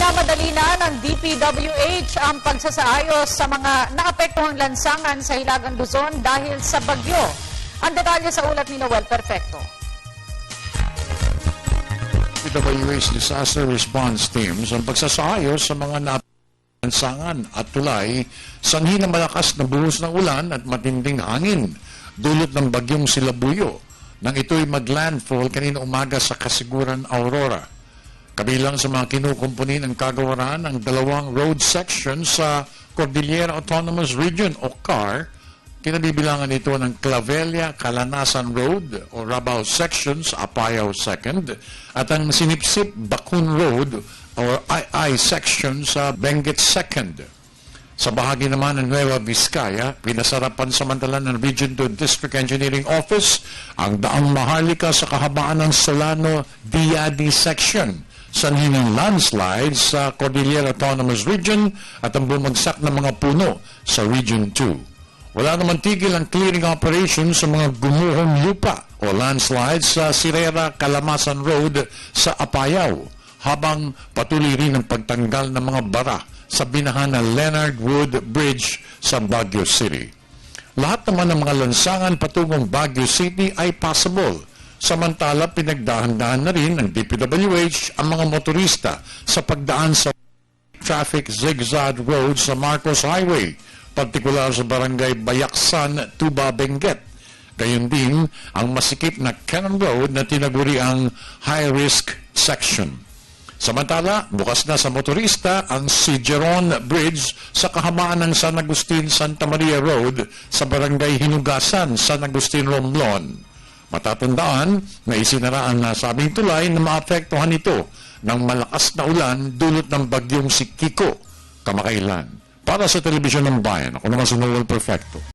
Minamadali na ng DPWH ang pagsasaayos sa mga naapektuhang lansangan sa Hilagang Luzon dahil sa bagyo. Ang detalye sa ulat ni Noel Perfecto. DPWH Disaster Response Teams ang pagsasaayos sa mga naapektuhang lansangan at tulay sanhi ng malakas na buhos ng ulan at matinding hangin dulot ng bagyong Silabuyo nang ito'y maglandfall kanina umaga sa Kasiguran, Aurora. Kabilang sa mga kinukumpuni ng kagawaran ang dalawang road section sa Cordillera Autonomous Region o CAR. Kinabibilangan ito ng Clavelia-Calanasan Road o Rabaul Section sa Apayao 2nd at ang Sinipsip-Bakun Road o II Section sa Benguet 2nd. Sa bahagi naman ng Nueva Vizcaya, pinasarapan samantala ng Region 2 District Engineering Office ang daang Maharlika sa kahabaan ng Solano-Diadi Section sanhi ng landslides sa Cordillera Autonomous Region at ang bumagsak ng mga puno sa Region 2. Wala naman tigil ang clearing operation sa mga gumuhong lupa o landslides sa Sirera Calamasan Road sa Apayao habang patuloy rin ang pagtanggal ng mga bara sa binahan ng Leonard Wood Bridge sa Baguio City. Lahat naman ng mga lansangan patungong Baguio City ay possible. Samantala, pinagdahan-dahan na rin ng DPWH ang mga motorista sa pagdaan sa traffic zigzag road sa Marcos Highway, partikular sa barangay Bayaksan, Tuba, Benguet. Gayon din ang masikip na Cannon Road na tinaguri ang high-risk section. Samantala, bukas na sa motorista ang Sigeron Bridge sa kahabaan ng San Agustin Santa Maria Road sa barangay Hinugasan, San Agustin, Romblon. Matatandaan na isinara ang nasabing tulay na maapektuhan ito ng malakas na ulan dulot ng bagyong si Kiko kamakailan. Para sa Telebisyon ng Bayan, ako naman si Noel Perfecto.